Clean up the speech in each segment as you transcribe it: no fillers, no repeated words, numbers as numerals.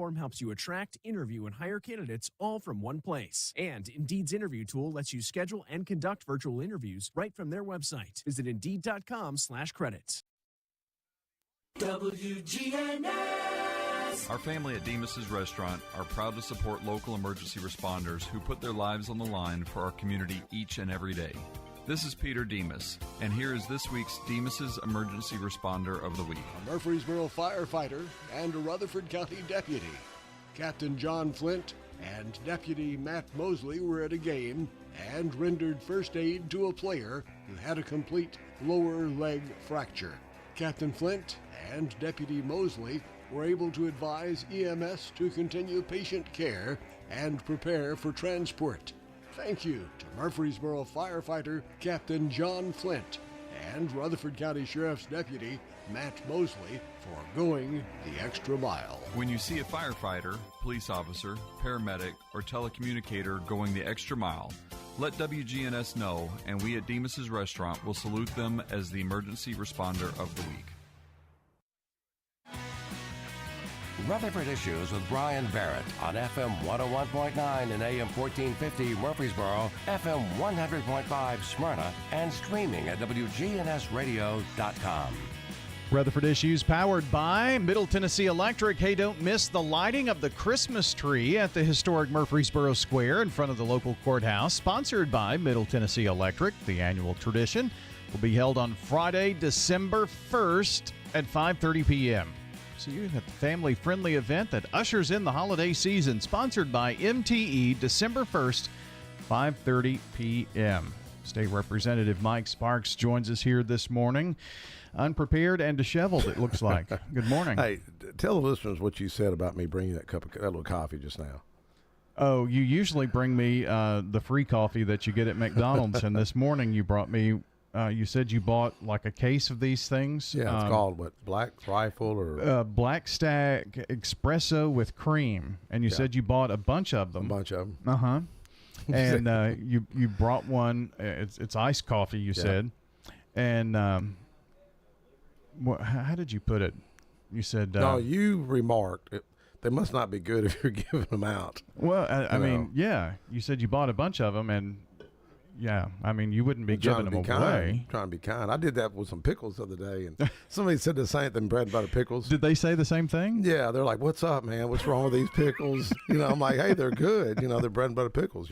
platform helps you attract, interview, and hire candidates all from one place. And Indeed's interview tool lets you schedule and conduct virtual interviews right from their website. Visit Indeed.com/credits. WGNS. Our family at Demas's Restaurant are proud to support local emergency responders who put their lives on the line for our community each and every day. This is Peter Demas, and here is this week's Demas's Emergency Responder of the Week. A Murfreesboro firefighter and a Rutherford County deputy. Captain John Flint and Deputy Matt Mosley were at a game and rendered first aid to a player who had a complete lower leg fracture. Captain Flint and Deputy Mosley were able to advise EMS to continue patient care and prepare for transport. Thank you to Murfreesboro firefighter Captain John Flint and Rutherford County Sheriff's Deputy Matt Mosley for going the extra mile. When you see a firefighter, police officer, paramedic, or telecommunicator going the extra mile, let WGNS know, and we at Demas's Restaurant will salute them as the Emergency Responder of the Week. Rutherford Issues with Brian Barrett on FM 101.9 and AM 1450 Murfreesboro, FM 100.5 Smyrna, and streaming at WGNSradio.com. Rutherford Issues powered by Middle Tennessee Electric. Hey, don't miss the lighting of the Christmas tree at the historic Murfreesboro Square in front of the local courthouse. Sponsored by Middle Tennessee Electric. The annual tradition will be held on Friday, December 1st at 5:30 p.m. So you have a family-friendly event that ushers in the holiday season. Sponsored by MTE, December 1st, 5:30 p.m. State Representative Mike Sparks joins us here this morning. Unprepared and disheveled, it looks like. Good morning. Hey, tell the listeners what you said about me bringing that little coffee just now. Oh, you usually bring me the free coffee that you get at McDonald's, and this morning you brought me. You said you bought like a case of these things. Yeah, it's called what? Black Rifle or Black Stack Espresso with cream, and you said you bought a bunch of them. A bunch of them. And you brought one. It's iced coffee. You said, and how did you put it? You said no. You remarked they must not be good if you're giving them out. Well, I mean, yeah. You said you bought a bunch of them, and yeah, I mean, you wouldn't be giving them away. Trying to be kind. I did that with some pickles the other day, and somebody said the same thing, bread and butter pickles. Did they say the same thing? Yeah, they're like, "What's up, man? What's wrong with these pickles?" I'm like, "Hey, they're good. They're bread and butter pickles."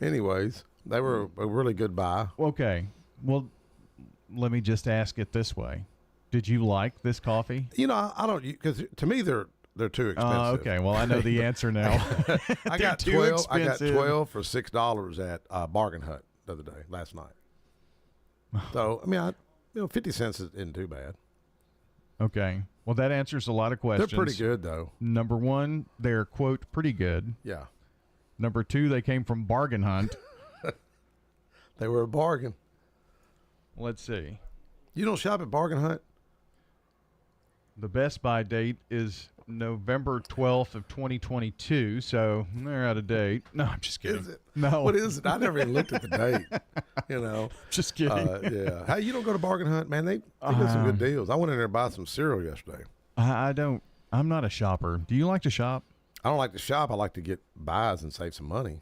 Anyways, they were a really good buy. Okay, well, let me just ask it this way: did you like this coffee? I don't, because to me they're too expensive. Okay, well, I know the answer now. I got 12. I got 12 for $6 at Bargain Hut the other day, last night. So I mean, 50 cents isn't too bad. Okay, well, that answers a lot of questions. They're pretty good, though. Number one, they're quote pretty good. Yeah. Number two, they came from Bargain Hunt. They were a bargain. Let's see. You don't shop at Bargain Hunt? The Best Buy date is November 12th of 2022, so they're out of date. No, I'm just kidding. Is it? No. What is it? I never even looked at the date. Just kidding. Yeah. Hey, you don't go to Bargain Hunt, man? They got some good deals. I went in there to buy some cereal yesterday. I don't. I'm not a shopper. Do you like to shop? I don't like to shop. I like to get buys and save some money.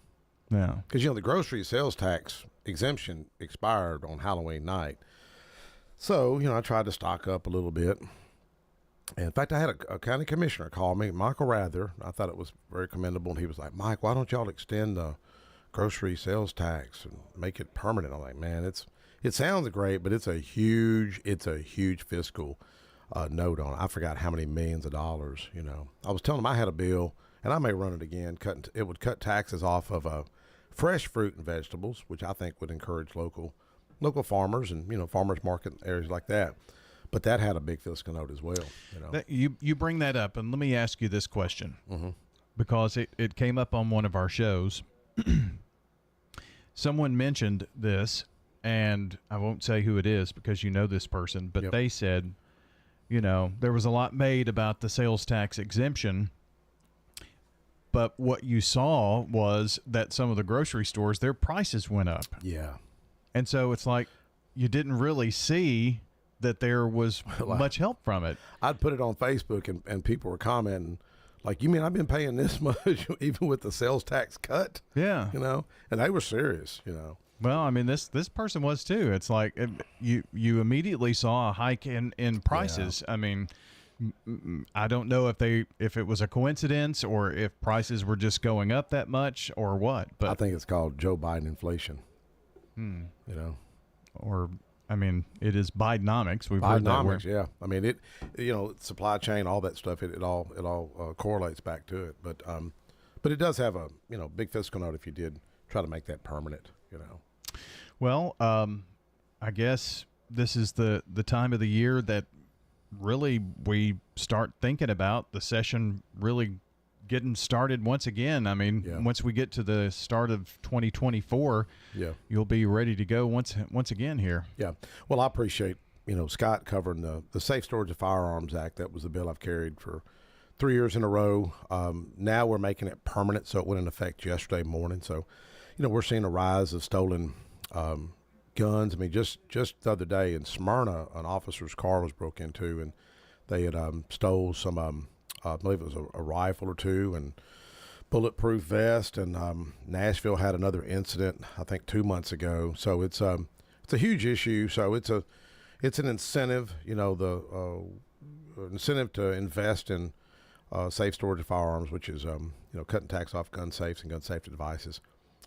Yeah. Because, the grocery sales tax exemption expired on Halloween night. So, I tried to stock up a little bit. And in fact, I had a county commissioner call me, Michael Rather. I thought it was very commendable. And he was like, "Mike, why don't y'all extend the grocery sales tax and make it permanent?" I'm like, "Man, it sounds great, but it's a huge fiscal note on it. I forgot how many millions of dollars, I was telling him I had a bill, and I may run it again. It would cut taxes off of fresh fruit and vegetables, which I think would encourage local farmers and, farmers market areas like that. But that had a big fiscal note as well. You bring that up, and let me ask you this question, because it came up on one of our shows. Someone mentioned this, and I won't say who it is because you know this person, but they said, there was a lot made about the sales tax exemption, but what you saw was that some of the grocery stores, their prices went up. Yeah. And so it's like you didn't really see that there was much help from it. I'd put it on Facebook, and people were commenting Like, you mean I've been paying this much even with the sales tax cut? Yeah. You know, and they were serious, you know. Well, I mean, this person was too. It's like you immediately saw a hike in prices. Yeah. I mean, I don't know if it was a coincidence or if prices were just going up that much or what. But I think it's called Joe Biden inflation. You know, or I mean, it is Bidenomics. We've heard that Bidenomics, word. yeah. I mean, it, you know, supply chain, all that stuff. It all correlates back to it. But it does have a, you know, big fiscal note if you did try to make that permanent. You know. Well, I guess this is the time of the year that really we start thinking about the session really getting started once again. I mean, once we get to the start of 2024, you'll be ready to go once again here. Yeah. Well, I appreciate, you know, Scott covering the Safe Storage of Firearms Act. That was the bill I've carried for 3 years in a row. Now we're making it permanent, so it went into effect yesterday morning. So, you know, we're seeing a rise of stolen guns. I mean, just the other day in Smyrna, an officer's car was broke into, and they had stole some, I believe it was a rifle or two and bulletproof vest. And Nashville had another incident, I think 2 months ago. So it's a huge issue. So it's an incentive, you know, the incentive to invest in safe storage of firearms, which is you know, cutting tax off gun safes and gun safety devices.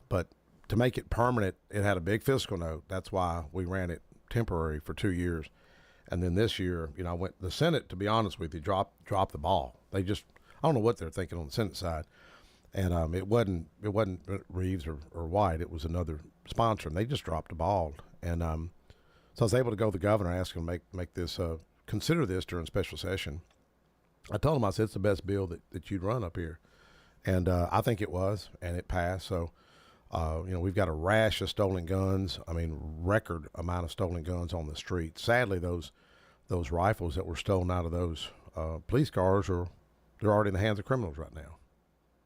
But to make it permanent, it had a big fiscal note. That's why we ran it temporary for 2 years. And then this year, you know, the Senate, to be honest with you, dropped the ball. They just, I don't know what they're thinking on the Senate side. And it wasn't Reeves or White. It was another sponsor, and they just dropped the ball. And so I was able to go to the governor, ask him to make this, consider this during special session. I told him, I said, it's the best bill that you'd run up here. And I think it was, and it passed. So, you know, we've got a rash of stolen guns. I mean, record amount of stolen guns on the street. Sadly, those rifles that were stolen out of those police cars they're already in the hands of criminals right now.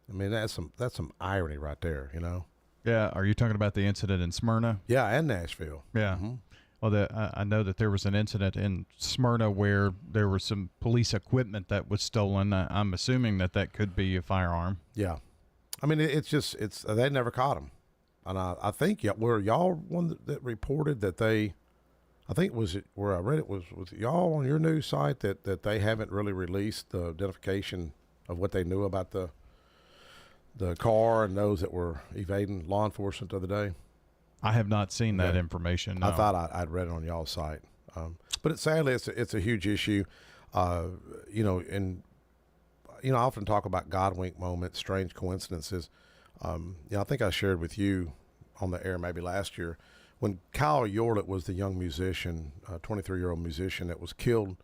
I mean, that's some irony right there, you know. Yeah. Are you talking about the incident in Smyrna? Yeah, and Nashville. Yeah. Mm-hmm. Well, I know that there was an incident in Smyrna where there was some police equipment that was stolen. I'm assuming that could be a firearm. Yeah. I mean, they never caught them. And I think, were y'all one that reported that I think was it where I read it was y'all on your news site that they haven't really released the identification of what they knew about the car and those that were evading law enforcement the other day? I have not seen that information. No. I thought I'd read it on y'all's site. But sadly, it's a huge issue. You know, and you know, I often talk about God wink moments, strange coincidences. You know, I think I shared with you on the air maybe last year when Kyle Yorlett was the young musician, 23-year-old musician that was killed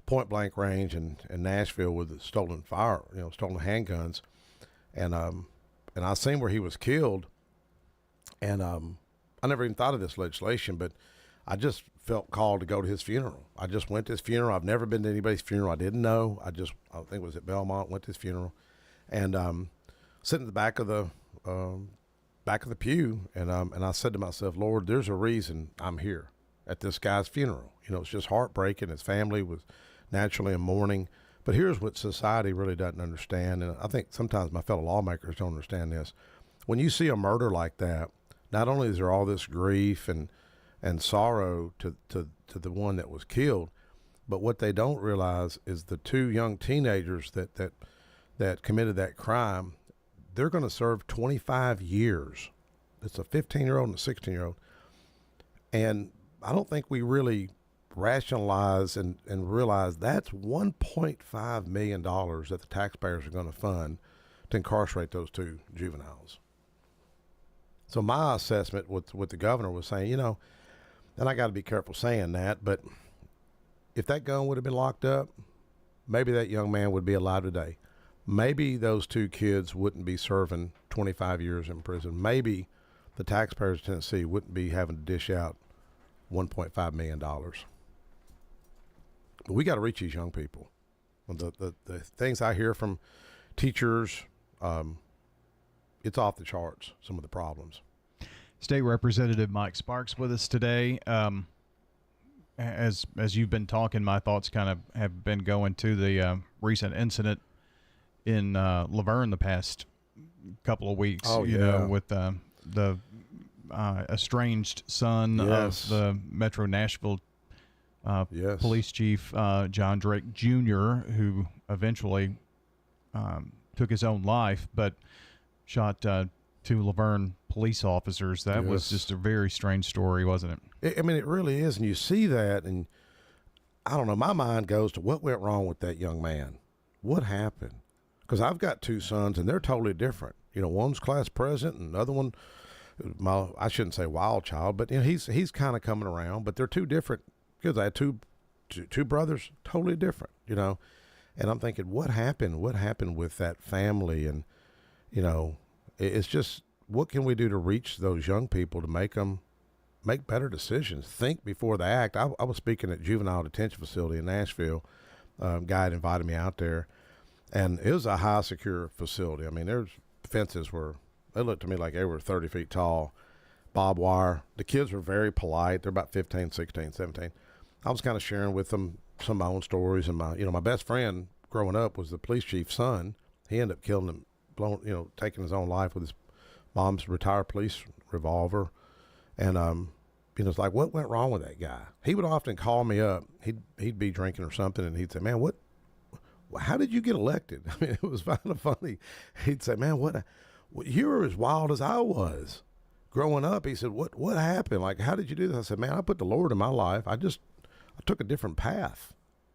point blank range in Nashville with stolen handguns, and I seen where he was killed, and I never even thought of this legislation, but I just felt called to go to his funeral. I just went to his funeral. I've never been to anybody's funeral I didn't know. I think it was at Belmont, went to his funeral, and sitting in the back of the pew, and I said to myself, Lord, there's a reason I'm here at this guy's funeral. You know, it's just heartbreaking. His family was naturally in mourning, but here's what society really doesn't understand, and I think sometimes my fellow lawmakers don't understand this. When you see a murder like that, not only is there all this grief and sorrow to the one that was killed, but what they don't realize is the two young teenagers that committed that crime, they're going to serve 25 years. It's a 15-year-old and a 16-year-old. And I don't think we really rationalize and realize that's $1.5 million that the taxpayers are going to fund to incarcerate those two juveniles. So my assessment with the governor was saying, you know, and I got to be careful saying that, but if that gun would have been locked up, maybe that young man would be alive today. Maybe those two kids wouldn't be serving 25 years in prison. Maybe the taxpayers of Tennessee wouldn't be having to dish out $1.5 million. But we got to reach these young people. The things I hear from teachers, it's off the charts, some of the problems. State Representative Mike Sparks with us today. As you've been talking, my thoughts kind of have been going to the recent incident in Laverne the past couple of weeks. Oh, you yeah. know, with the estranged son Yes. of the Metro Nashville Yes. police chief, John Drake Jr., who eventually took his own life, but shot two Laverne police officers. That was Yes. just a very strange story, wasn't it? I mean, it really is. And you see that, and I don't know, my mind goes to what went wrong with that young man. What happened? Because I've got two sons, and they're totally different. You know, one's class president, and the other one, I shouldn't say wild child, but you know, he's kind of coming around. But they're two different kids. I had two brothers, totally different, you know. And I'm thinking, what happened? What happened with that family? And, you know, it's just, what can we do to reach those young people to make them make better decisions, think before they act? I was speaking at juvenile detention facility in Nashville. Guy had invited me out there, and it was a high secure facility. I mean, there's fences they looked to me like they were 30 feet tall, barbed wire. The kids were very polite. They're about 15, 16, 17. I was kind of sharing with them some of my own stories, and my best friend growing up was the police chief's son. He ended up killing him, taking his own life with his mom's retired police revolver. And, it's like, what went wrong with that guy? He would often call me up. He'd be drinking or something, and he'd say, man, how did you get elected? I mean, it was kind of funny. He'd say, man, you were as wild as I was growing up. He said, what happened? Like, how did you do this? I said, man, I put the Lord in my life. I took a different path.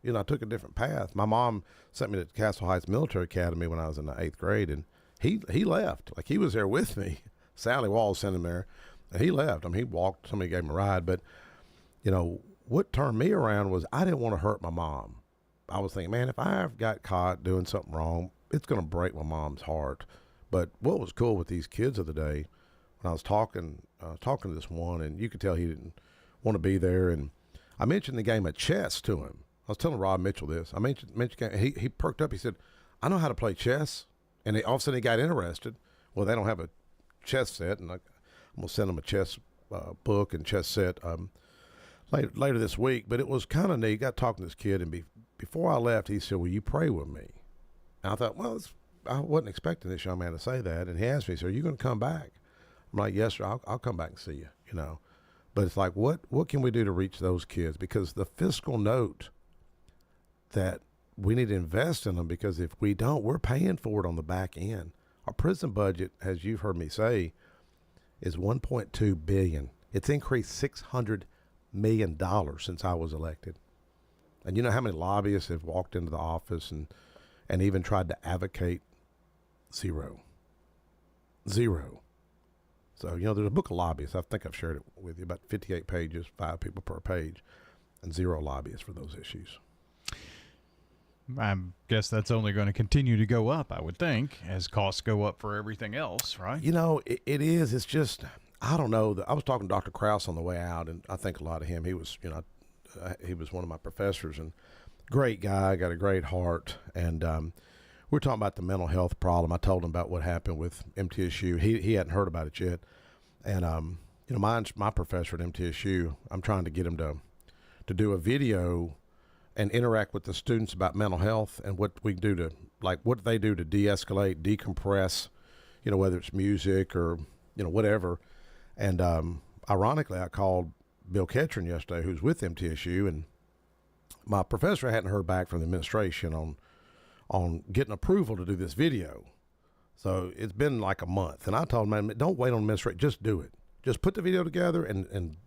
I took a different path. My mom sent me to Castle Heights Military Academy when I was in the 8th grade, and he left. Like, he was there with me. Sally Walls sent him there, and he left. I mean, he walked. Somebody gave him a ride. But, what turned me around was I didn't want to hurt my mom. I was thinking, man, if I ever got caught doing something wrong, it's going to break my mom's heart. But what was cool with these kids of the day, when I was talking to this one, and you could tell he didn't want to be there, and I mentioned the game of chess to him. I was telling Rob Mitchell this. I mentioned he perked up. He said, I know how to play chess. And all of a sudden he got interested. Well, they don't have a chess set, and I'm going to send him a chess book and chess set later this week. But it was kind of neat. I got talking to this kid, and before I left, he said, will you pray with me? And I thought, well, I wasn't expecting this young man to say that. And he asked me, so are you going to come back? I'm like, yes, sir, I'll come back and see you, But it's like, what can we do to reach those kids? Because the fiscal note that we need to invest in them, because if we don't, we're paying for it on the back end. Our prison budget, as you've heard me say, is $1.2 billion. It's increased $600 million since I was elected. And you know how many lobbyists have walked into the office and even tried to advocate? Zero. So, there's a book of lobbyists. I think I've shared it with you, about 58 pages, 5 people per page, and 0 lobbyists for those issues. I guess that's only going to continue to go up, I would think, as costs go up for everything else, right? It is. It's just, I don't know. I was talking to Dr. Krause on the way out, and I think a lot of him. He was, he was one of my professors, and great guy, got a great heart. And we're talking about the mental health problem. I told him about what happened with MTSU. He hadn't heard about it yet. And, my professor at MTSU, I'm trying to get him to do a video and interact with the students about mental health and what we do what they do to de-escalate, decompress, whether it's music or, whatever. And ironically, I called Bill Ketron yesterday, who's with MTSU, and my professor hadn't heard back from the administration on getting approval to do this video. So it's been like a month. And I told him, man, don't wait on the administration. Just do it. Just put the video together, and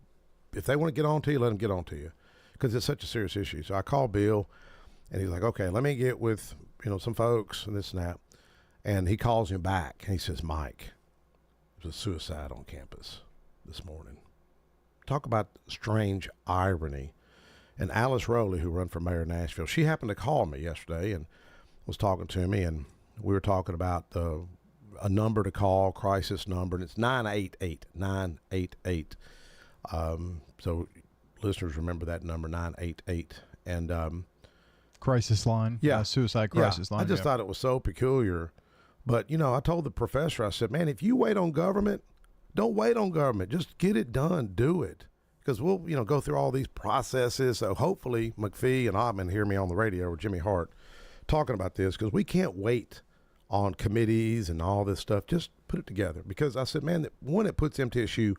if they want to get on to you, let them get on to you, because it's such a serious issue. So I called Bill, and he's like, okay, let me get with, some folks and this and that. And he calls me back, and he says, Mike, there's a suicide on campus this morning. Talk about strange irony. And Alice Rowley, who run for mayor of Nashville, she happened to call me yesterday and was talking to me, and we were talking about a number to call, crisis number, and it's 988, 988. So listeners remember that number, 988. And crisis line. Yeah. Suicide crisis line. I just thought it was so peculiar. But, I told the professor, I said, man, if you wait on government, don't wait on government. Just get it done. Do it. Because we'll, go through all these processes. So hopefully McPhee and Ottman hear me on the radio, or Jimmy Hart, talking about this, because we can't wait on committees and all this stuff. Just put it together, because I said, man, one, it puts MTSU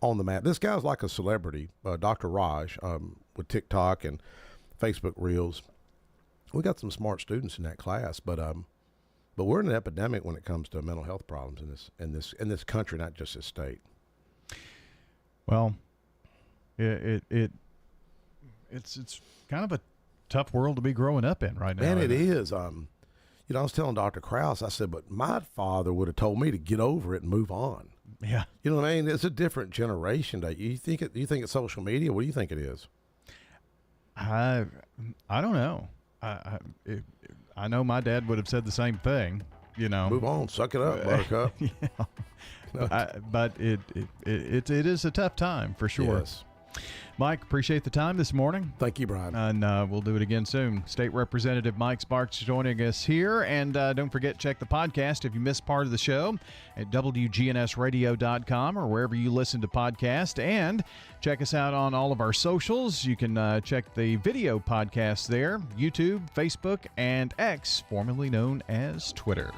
on the map. This guy's like a celebrity, Dr. Raj, with TikTok and Facebook Reels. We got some smart students in that class, but we're in an epidemic when it comes to mental health problems in this country, not just this state. Well, it's kind of a tough world to be growing up in right now. Man, it is. I was telling Dr. Krause, I said, but my father would have told me to get over it and move on. Yeah. You know what I mean? It's a different generation. You think it's social media? What do you think it is? I don't know. I know my dad would have said the same thing. Move on, suck it up, Buttercup. Yeah. But it is a tough time for sure. Yes. Mike, appreciate the time this morning. Thank you, Brian. And we'll do it again soon. State Representative Mike Sparks joining us here. And don't forget, check the podcast if you missed part of the show at WGNSradio.com or wherever you listen to podcasts. And check us out on all of our socials. You can check the video podcast there, YouTube, Facebook, and X, formerly known as Twitter.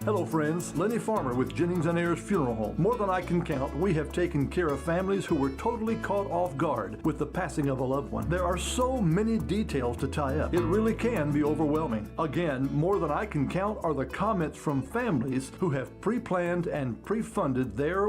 Hello friends, Lenny Farmer with Jennings & Ayers Funeral Home. More than I can count, we have taken care of families who were totally caught off guard with the passing of a loved one. There are so many details to tie up. It really can be overwhelming. Again, more than I can count are the comments from families who have pre-planned and pre-funded their